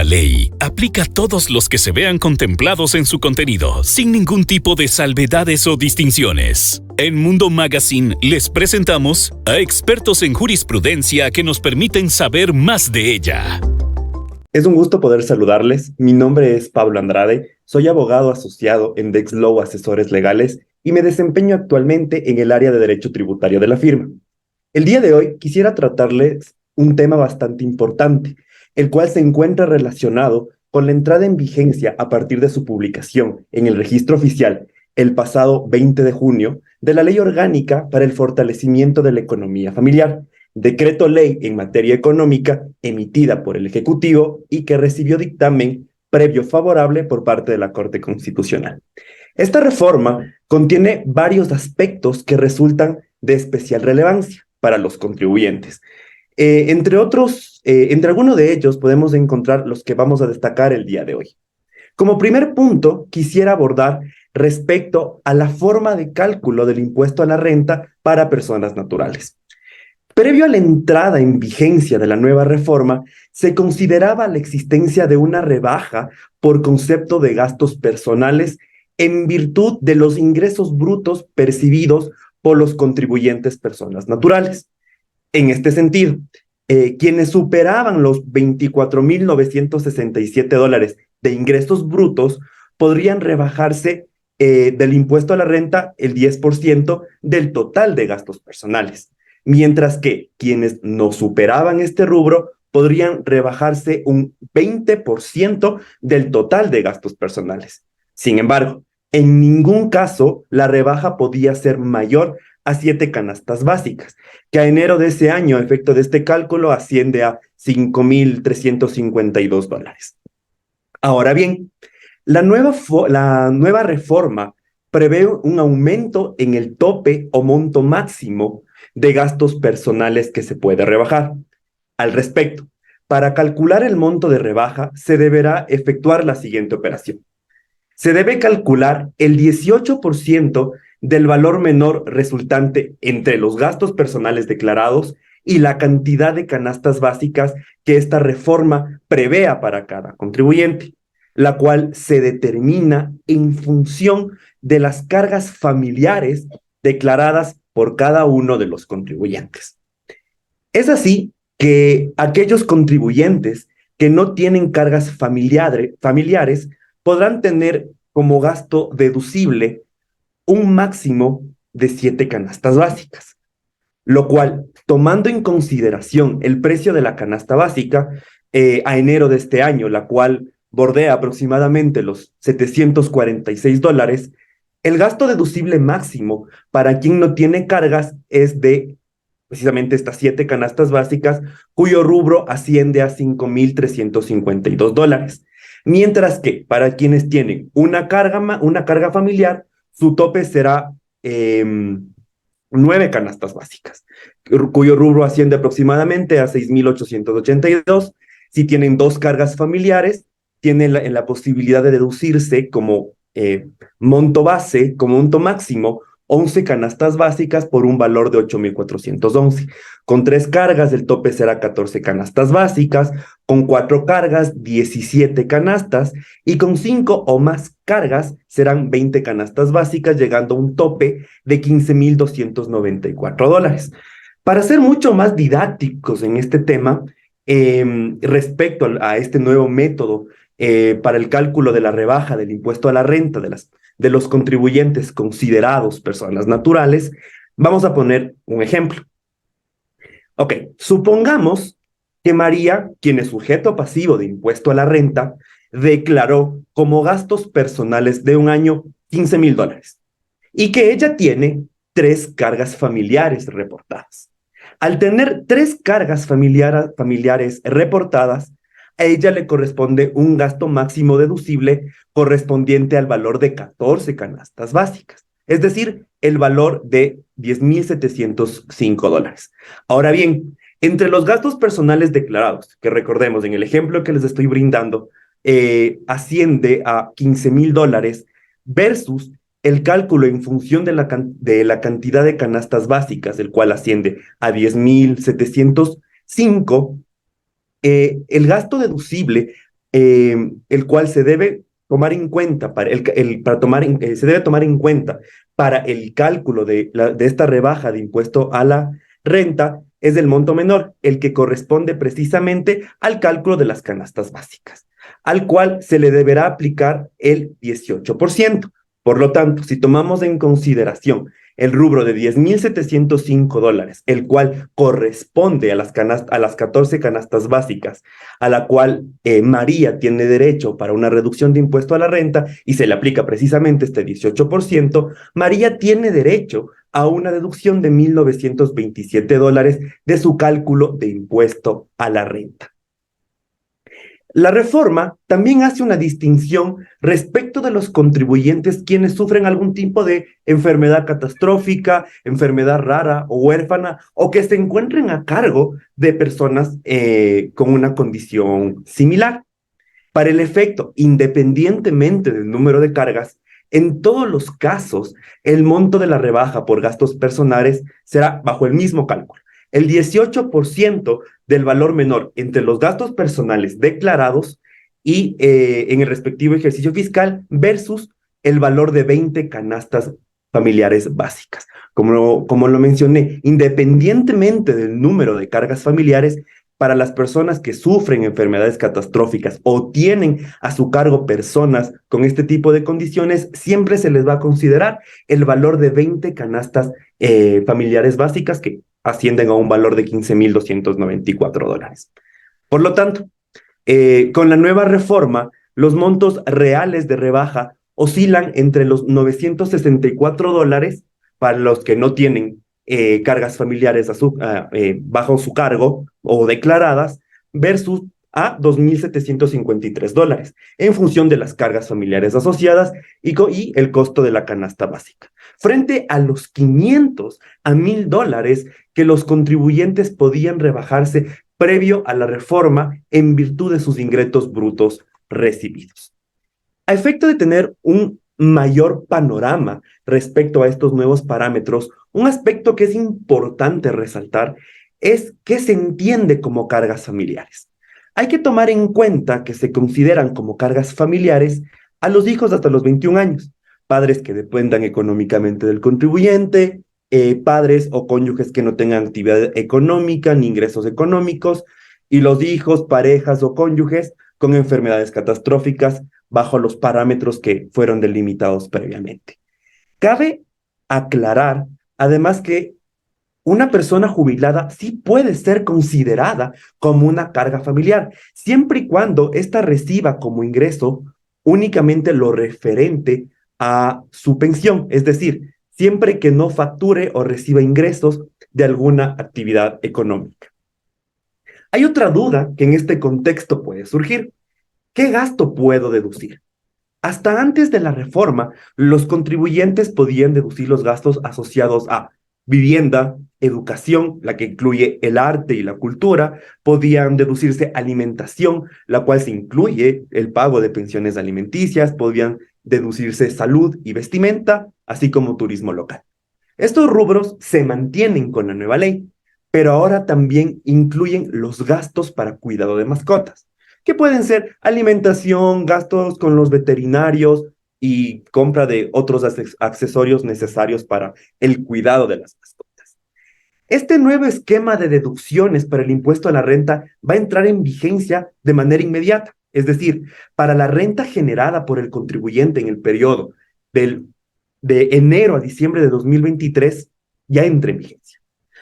La ley aplica a todos los que se vean contemplados en su contenido, sin ningún tipo de salvedades o distinciones. En Mundo Magazine les presentamos a expertos en jurisprudencia que nos permiten saber más de ella. Es un gusto poder saludarles. Mi nombre es Pablo Andrade, soy abogado asociado en Dexlow Asesores Legales y me desempeño actualmente en el área de Derecho Tributario de la firma. El día de hoy quisiera tratarles un tema bastante importante, el cual se encuentra relacionado con la entrada en vigencia a partir de su publicación en el Registro Oficial el pasado 20 de junio de la Ley Orgánica para el Fortalecimiento de la Economía Familiar, decreto ley en materia económica emitida por el Ejecutivo y que recibió dictamen previo favorable por parte de la Corte Constitucional. Esta reforma contiene varios aspectos que resultan de especial relevancia para los contribuyentes. Entre algunos de ellos podemos encontrar los que vamos a destacar el día de hoy. Como primer punto, quisiera abordar respecto a la forma de cálculo del impuesto a la renta para personas naturales. Previo a la entrada en vigencia de la nueva reforma, se consideraba la existencia de una rebaja por concepto de gastos personales en virtud de los ingresos brutos percibidos por los contribuyentes personas naturales. En este sentido, quienes superaban los $24,967 de ingresos brutos podrían rebajarse del impuesto a la renta el 10% del total de gastos personales, mientras que quienes no superaban este rubro podrían rebajarse un 20% del total de gastos personales. Sin embargo, en ningún caso la rebaja podía ser mayor a 7 canastas básicas, que a enero de ese año, a efecto de este cálculo, asciende a $5,352. Ahora bien, la nueva reforma prevé un aumento en el tope o monto máximo de gastos personales que se puede rebajar. Al respecto, para calcular el monto de rebaja, se deberá efectuar la siguiente operación. Se debe calcular el 18% del valor menor resultante entre los gastos personales declarados y la cantidad de canastas básicas que esta reforma prevea para cada contribuyente, la cual se determina en función de las cargas familiares declaradas por cada uno de los contribuyentes. Es así que aquellos contribuyentes que no tienen cargas familiares podrán tener como gasto deducible un máximo de 7 canastas básicas, lo cual, tomando en consideración el precio de la canasta básica a enero de este año, la cual bordea aproximadamente los $746, el gasto deducible máximo para quien no tiene cargas es de precisamente estas 7 canastas básicas, cuyo rubro asciende a $5,352. Mientras que para quienes tienen una carga familiar, su tope será 9 canastas básicas, cuyo rubro asciende aproximadamente a $6,882. Si tienen 2 cargas familiares, tienen la posibilidad de deducirse como monto base, como monto máximo, 11 canastas básicas por un valor de $8,411. Con 3 cargas, el tope será 14 canastas básicas, con 4 cargas, 17 canastas, y con 5 o más cargas serán 20 canastas básicas, llegando a un tope de $15,294. Para ser mucho más didácticos en este tema, respecto a este nuevo método para el cálculo de la rebaja del impuesto a la renta de los contribuyentes considerados personas naturales, vamos a poner un ejemplo. Ok, supongamos que María, quien es sujeto pasivo de impuesto a la renta, declaró como gastos personales de un año $15,000 y que ella tiene 3 cargas familiares reportadas. Al tener 3 cargas familiares reportadas, a ella le corresponde un gasto máximo deducible correspondiente al valor de 14 canastas básicas, es decir, el valor de $10,705. Ahora bien, entre los gastos personales declarados, que recordemos en el ejemplo que les estoy brindando, asciende a $15,000 versus el cálculo en función de la cantidad de canastas básicas, el cual asciende a $10,705, el gasto deducible el cual se debe tomar en cuenta se debe tomar en cuenta para el cálculo de esta rebaja de impuesto a la renta es el monto menor, el que corresponde precisamente al cálculo de las canastas básicas, al cual se le deberá aplicar el 18%. Por lo tanto, si tomamos en consideración el rubro de $10,705, el cual corresponde a las 14 canastas básicas, a la cual María tiene derecho para una reducción de impuesto a la renta y se le aplica precisamente este 18%, María tiene derecho a una deducción de $1,927 de su cálculo de impuesto a la renta. La reforma también hace una distinción respecto de los contribuyentes quienes sufren algún tipo de enfermedad catastrófica, enfermedad rara o huérfana, o que se encuentren a cargo de personas con una condición similar. Para el efecto, independientemente del número de cargas, en todos los casos, el monto de la rebaja por gastos personales será bajo el mismo cálculo. El 18% del valor menor entre los gastos personales declarados y en el respectivo ejercicio fiscal versus el valor de 20 canastas familiares básicas. Como lo mencioné, independientemente del número de cargas familiares, para las personas que sufren enfermedades catastróficas o tienen a su cargo personas con este tipo de condiciones, siempre se les va a considerar el valor de 20 canastas familiares básicas que ascienden a un valor de $15,294. Por lo tanto, con la nueva reforma, los montos reales de rebaja oscilan entre los $964 para los que no tienen cargas familiares bajo su cargo o declaradas versus a $2,753 en función de las cargas familiares asociadas y el costo de la canasta básica, frente a los $500 a $1,000 que los contribuyentes podían rebajarse previo a la reforma en virtud de sus ingresos brutos recibidos. A efecto de tener un mayor panorama respecto a estos nuevos parámetros, un aspecto que es importante resaltar es qué se entiende como cargas familiares. Hay que tomar en cuenta que se consideran como cargas familiares a los hijos hasta los 21 años, padres que dependan económicamente del contribuyente, padres o cónyuges que no tengan actividad económica ni ingresos económicos, y los hijos, parejas o cónyuges con enfermedades catastróficas bajo los parámetros que fueron delimitados previamente. Cabe aclarar, además, que una persona jubilada sí puede ser considerada como una carga familiar, siempre y cuando ésta reciba como ingreso únicamente lo referente a su pensión, es decir, siempre que no facture o reciba ingresos de alguna actividad económica. Hay otra duda que en este contexto puede surgir. ¿Qué gasto puedo deducir? Hasta antes de la reforma, los contribuyentes podían deducir los gastos asociados a vivienda, educación, la que incluye el arte y la cultura, podían deducirse alimentación, la cual se incluye el pago de pensiones alimenticias, podían deducirse salud y vestimenta, así como turismo local. Estos rubros se mantienen con la nueva ley, pero ahora también incluyen los gastos para cuidado de mascotas, que pueden ser alimentación, gastos con los veterinarios y compra de otros accesorios necesarios para el cuidado de las mascotas. Este nuevo esquema de deducciones para el impuesto a la renta va a entrar en vigencia de manera inmediata, es decir, para la renta generada por el contribuyente en el periodo de enero a diciembre de 2023 ya entra en vigencia.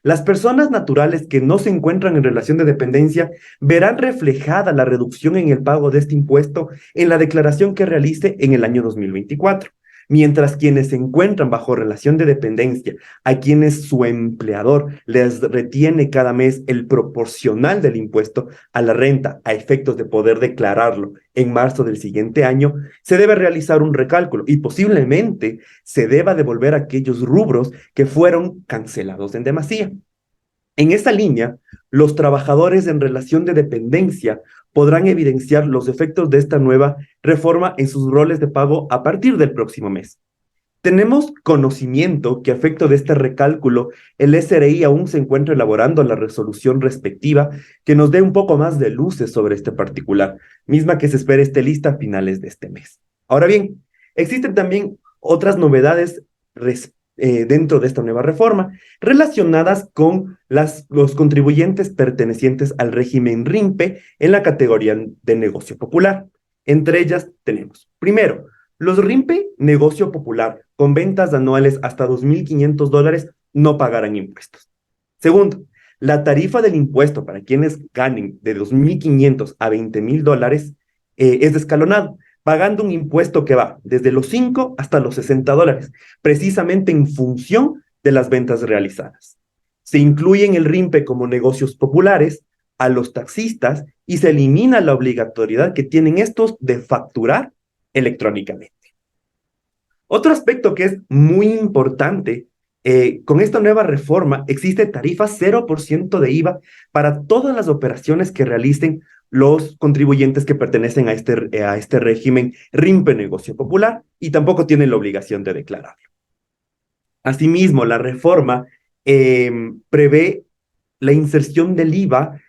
Las personas naturales que no se encuentran en relación de dependencia verán reflejada la reducción en el pago de este impuesto en la declaración que realice en el año 2024, mientras quienes se encuentran bajo relación de dependencia, a quienes su empleador les retiene cada mes el proporcional del impuesto a la renta a efectos de poder declararlo en marzo del siguiente año, se debe realizar un recálculo y posiblemente se deba devolver aquellos rubros que fueron cancelados en demasía. En esta línea, los trabajadores en relación de dependencia podrán evidenciar los efectos de esta nueva reforma en sus roles de pago a partir del próximo mes. Tenemos conocimiento que a efecto de este recálculo, el SRI aún se encuentra elaborando la resolución respectiva que nos dé un poco más de luces sobre este particular, misma que se espera esté lista a finales de este mes. Ahora bien, existen también otras novedades dentro de esta nueva reforma relacionadas con los contribuyentes pertenecientes al régimen RIMPE en la categoría de negocio popular. Entre ellas tenemos, primero, los RIMPE negocio popular con ventas anuales hasta $2,500 no pagarán impuestos. Segundo, la tarifa del impuesto para quienes ganen de $2,500 a $20,000 es escalonado, pagando un impuesto que va desde los $5 hasta los $60, precisamente en función de las ventas realizadas. Se incluye en el RIMPE como negocios populares a los taxistas y se elimina la obligatoriedad que tienen estos de facturar electrónicamente. Otro aspecto que es muy importante, con esta nueva reforma existe tarifa 0% de IVA para todas las operaciones que realicen los contribuyentes que pertenecen a este régimen RIMPE Negocio Popular y tampoco tienen la obligación de declararlo. Asimismo, la reforma prevé la inserción del IVA,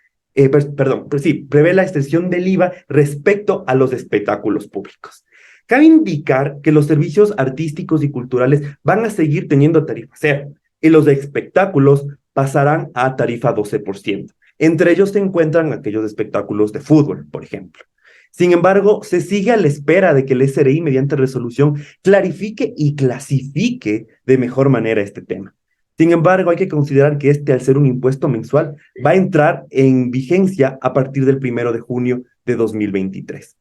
prevé la extensión del IVA respecto a los espectáculos públicos. Cabe indicar que los servicios artísticos y culturales van a seguir teniendo tarifa cero y los espectáculos pasarán a tarifa 12%. Entre ellos se encuentran aquellos espectáculos de fútbol, por ejemplo. Sin embargo, se sigue a la espera de que el SRI, mediante resolución, clarifique y clasifique de mejor manera este tema. Sin embargo, hay que considerar que al ser un impuesto mensual, va a entrar en vigencia a partir del 1 de junio de 2023.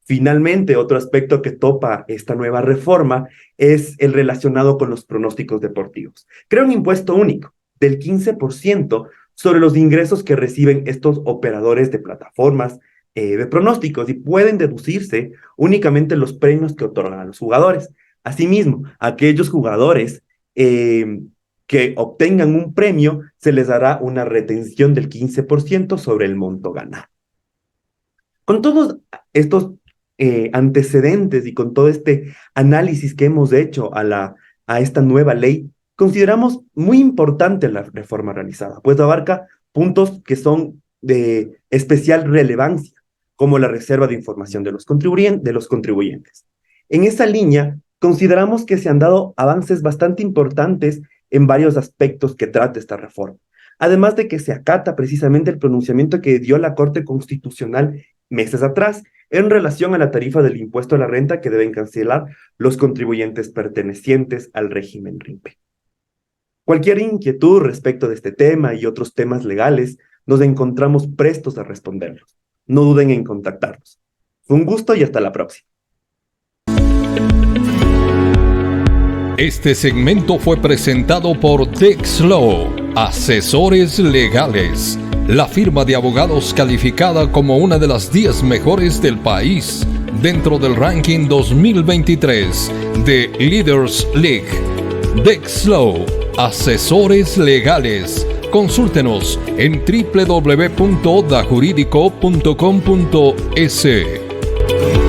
Finalmente, otro aspecto que topa esta nueva reforma es el relacionado con los pronósticos deportivos. Crea un impuesto único del 15% sobre los ingresos que reciben estos operadores de plataformas de pronósticos y pueden deducirse únicamente los premios que otorgan a los jugadores. Asimismo, aquellos jugadores que obtengan un premio, se les dará una retención del 15% sobre el monto ganado. Con todos estos antecedentes y con todo este análisis que hemos hecho a esta nueva ley, consideramos muy importante la reforma realizada, pues abarca puntos que son de especial relevancia, como la reserva de información de los contribuyentes. En esa línea, consideramos que se han dado avances bastante importantes en varios aspectos que trata esta reforma, además de que se acata precisamente el pronunciamiento que dio la Corte Constitucional meses atrás en relación a la tarifa del impuesto a la renta que deben cancelar los contribuyentes pertenecientes al régimen RIMPE. Cualquier inquietud respecto de este tema y otros temas legales, nos encontramos prestos a responderlos. No duden en contactarnos. Fue un gusto y hasta la próxima. Este segmento fue presentado por Dexlaw, asesores legales, la firma de abogados calificada como una de las 10 mejores del país dentro del ranking 2023 de Leaders League. Dexlaw, asesores legales. Consúltenos en www.dajuridico.com.es.